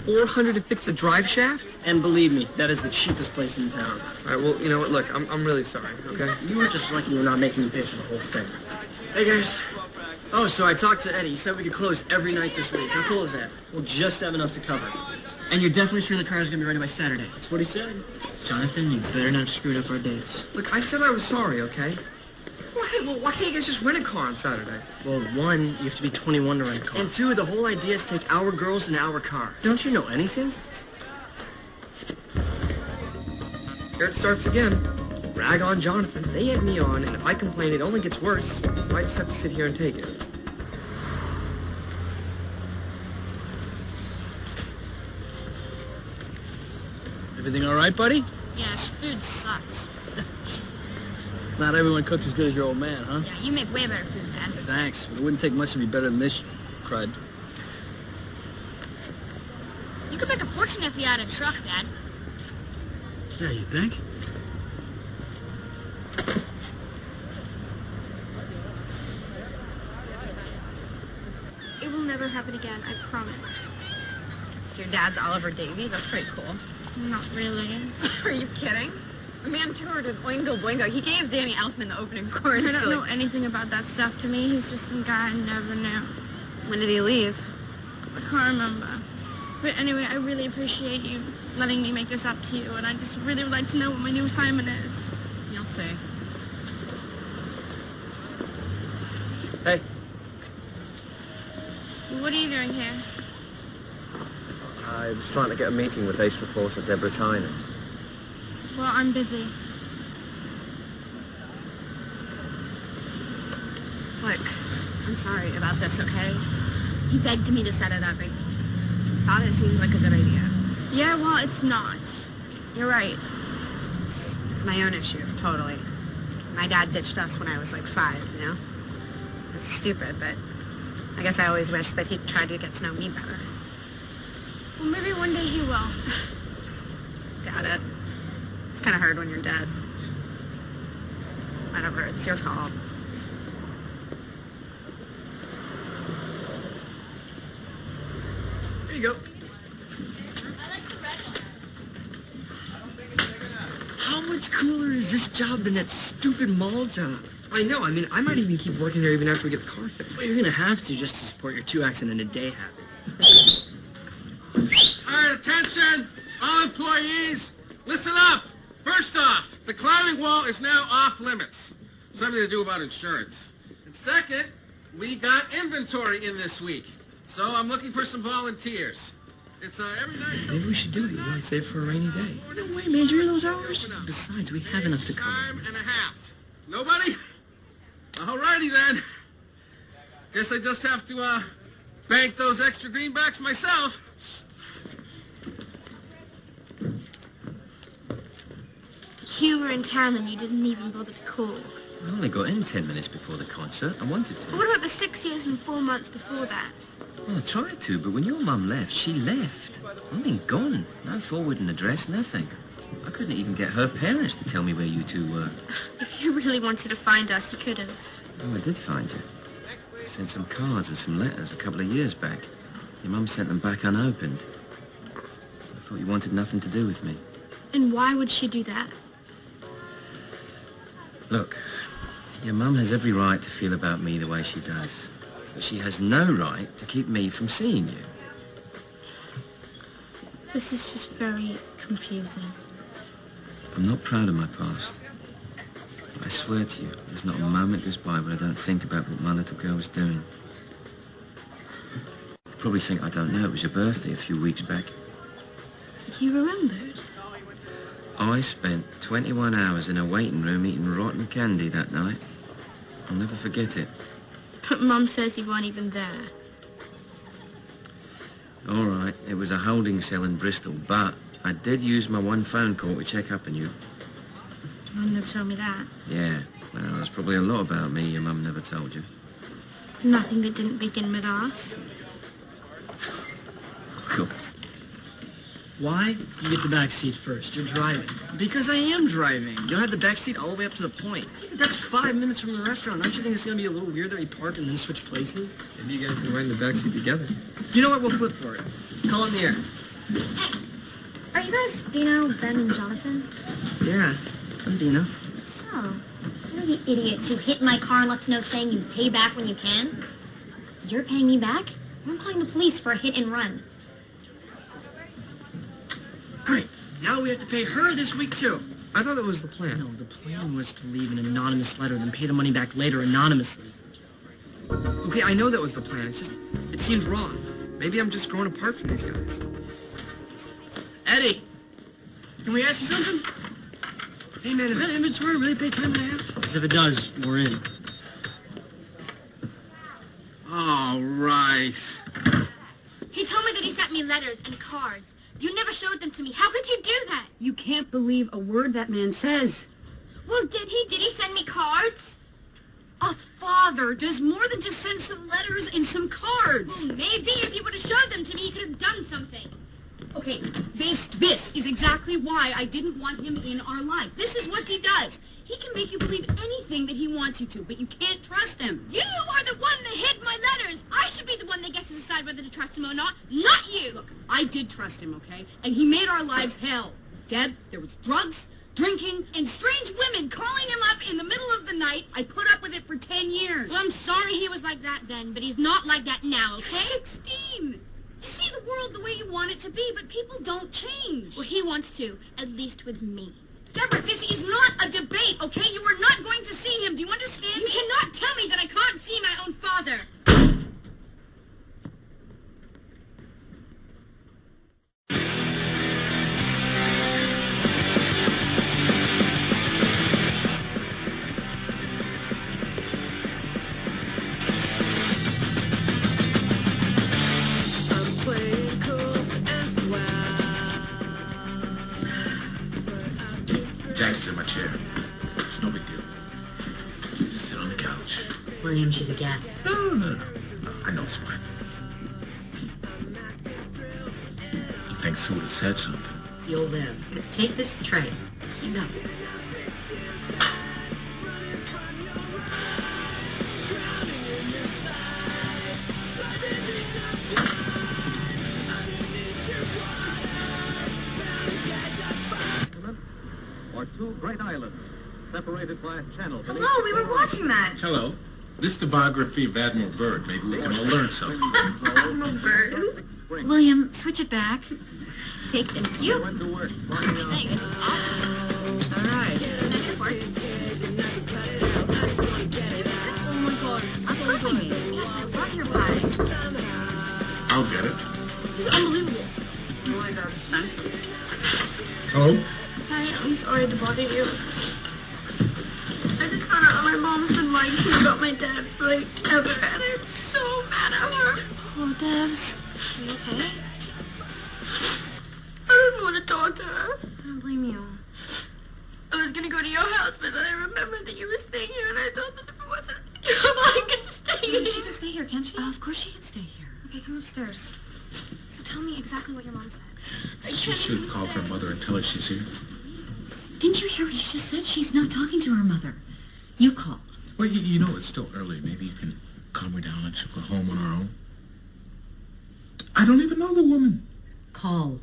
$400 to fix a drive shaft? And believe me, that is the cheapest place in town. All right, well, you know what? Look, I'm really sorry, okay? You were just lucky we're not making you pay for the whole thing. Hey, guys. Oh, so I talked to Eddie. He said we could close every night this week. How cool is that? We'll just have enough to cover. And you're definitely sure the car's going to be ready by Saturday? That's what he said. Jonathan, you better not have screwed up our dates. Look, I said I was sorry, okay? Well, why can't you guys just rent a car on Saturday? Well, one, you have to be 21 to rent a car. And two, the whole idea is to take our girls in our car. Don't you know anything? Here it starts again. Rag on Jonathan. They egg me on, and if I complain, it only gets worse. So I just have to sit here and take it. Everything all right, buddy? Yeah, his food sucks. Not everyone cooks as good as your old man, huh? Yeah, you make way better food, Dad. Thanks, but it wouldn't take much to be better than this crud. You could make a fortune if you had a truck, Dad. Yeah, you think? It will never happen again, I promise. So your dad's Oliver Davies? That's pretty cool. Not really. Are you kidding? The man toured with Oingo Boingo. He gave Danny Elfman the opening chorus. I don't know anything about that stuff. To me, he's just some guy I never knew. When did he leave? I can't remember. But anyway, I really appreciate you letting me make this up to you, and I just really would like to know what my new assignment is. You'll see. Hey. What are you doing here? I was trying to get a meeting with Ace reporter Deborah Tynan. Well, I'm busy. Look, I'm sorry about this, okay? He begged me to set it up. I thought it seemed like a good idea. Yeah, well, it's not. You're right. It's my own issue, totally. My dad ditched us when I was like 5, you know? It's stupid, but I guess I always wish that he'd tried to get to know me better. Well, maybe one day he will. Doubt it. It's kind of hard when you're dead. Whatever, it's your fault. Here you go. How much cooler is this job than that stupid mall job? I know. I mean, I might even keep working here even after we get the car fixed. Well, you're going to have to just to support your 2 accident a day habit. All right, attention, all employees, listen up. First off, the climbing wall is now off limits. Something to do about insurance. And second, we got inventory in this week, so I'm looking for some volunteers. It's every night. Maybe we should do it. You want to save for a rainy day. No way, man. Do you hear those hours? Besides, we have enough to cover. Time and a half. Nobody? All righty then. Guess I just have to bank those extra greenbacks myself. You were in town and you didn't even bother to call. I only got in 10 minutes before the concert. I wanted to. But what about the 6 years and 4 months before that? Well, I tried to, but when your mum left, she left. I mean, gone. No forwarding address, nothing. I couldn't even get her parents to tell me where you two were. If you really wanted to find us, you could have. Oh, I did find you. I sent some cards and some letters a couple of years back. Your mum sent them back unopened. I thought you wanted nothing to do with me. And why would she do that? Look, your mum has every right to feel about me the way she does. But she has no right to keep me from seeing you. This is just very confusing. I'm not proud of my past. But I swear to you, there's not a moment goes by where I don't think about what my little girl was doing. You probably think I don't know it was your birthday a few weeks back. You remembered? I spent 21 hours in a waiting room eating rotten candy that night. I'll never forget it. But Mum says you weren't even there. All right, it was a holding cell in Bristol, but I did use my one phone call to check up on you. Mum never told me that. Yeah, well, there's probably a lot about me your mum never told you. Nothing that didn't begin with us. Of course. Why? You get the back seat first. You're driving. Because I am driving. You'll have the back seat all the way up to the point. That's 5 minutes from the restaurant. Don't you think it's going to be a little weird that we park and then switch places? Maybe you guys can ride in the backseat together. You know what? We'll flip for it. Call in the air. Are you guys Dino, Ben, and Jonathan? Yeah, I'm Dino. So, you're the idiots who hit my car and left a note saying you'd pay back when you can? You're paying me back? I'm calling the police for a hit and run. Great. Now we have to pay her this week, too. I thought that was the plan. No, the plan was to leave an anonymous letter, then pay the money back later anonymously. Okay, I know that was the plan. It's just, it seemed wrong. Maybe I'm just growing apart from these guys. Eddie, can we ask you something? Hey, man, does that inventory really pay time and a half? Because if it does, we're in. All right. He told me that he sent me letters and cards. You never showed them to me. How could you do that? You can't believe a word that man says. Well, did he? Did he send me cards? A father does more than just send some letters and some cards. Well, maybe if you would have showed them to me, he could have done something. Okay, this is exactly why I didn't want him in our lives. This is what he does. He can make you believe anything that he wants you to, but you can't trust him. You are the one that hid my letters. I should be the one that gets to decide whether to trust him or not you. Look, I did trust him, okay? And he made our lives hell. Dad, there was drugs, drinking, and strange women calling him up in the middle of the night. I put up with it for 10 years. Well, I'm sorry he was like that then, but he's not like that now, okay? You're 16. You see the world the way you want it to be, but people don't change. Well, he wants to, at least with me. Deborah, this is not a debate, okay? You are not going to see him. Do you understand? You cannot tell me that I can't see my own father. Jack's in my chair. It's no big deal. Just sit on the couch. William, she's a guest. No. I know it's fine. You think Sue would have said something? You'll live. Take this tray. You go. Or two great islands, separated by a channel. Hello, we were watching that. Hello. This is the biography of Admiral Byrd. Maybe we can all learn something. Admiral Byrd. William, switch it back. Take this. You. Went to work. Thanks. That's awesome. All right. Oh my God. I'm proving me. Yes, I love your pie. I'll get it. It's unbelievable. Oh my God. Hello? Hi, I'm sorry to bother you. I just found out that my mom's been lying to me about my dad for like ever, and I'm so mad at her. Oh, Debs. Are you okay? I don't want to talk to her. I don't blame you. I was gonna go to your house, but then I remembered that you were staying here, and I thought that if it wasn't I could stay here. She can stay here, can't she? Of course she can stay here. Okay, come upstairs. So tell me exactly what your mom said. She should call her mother and tell her she's here. Didn't you hear what she just said? She's not talking to her mother. You call. Well, you know, it's still early. Maybe you can calm her down and she'll go home on her own. I don't even know the woman. Call.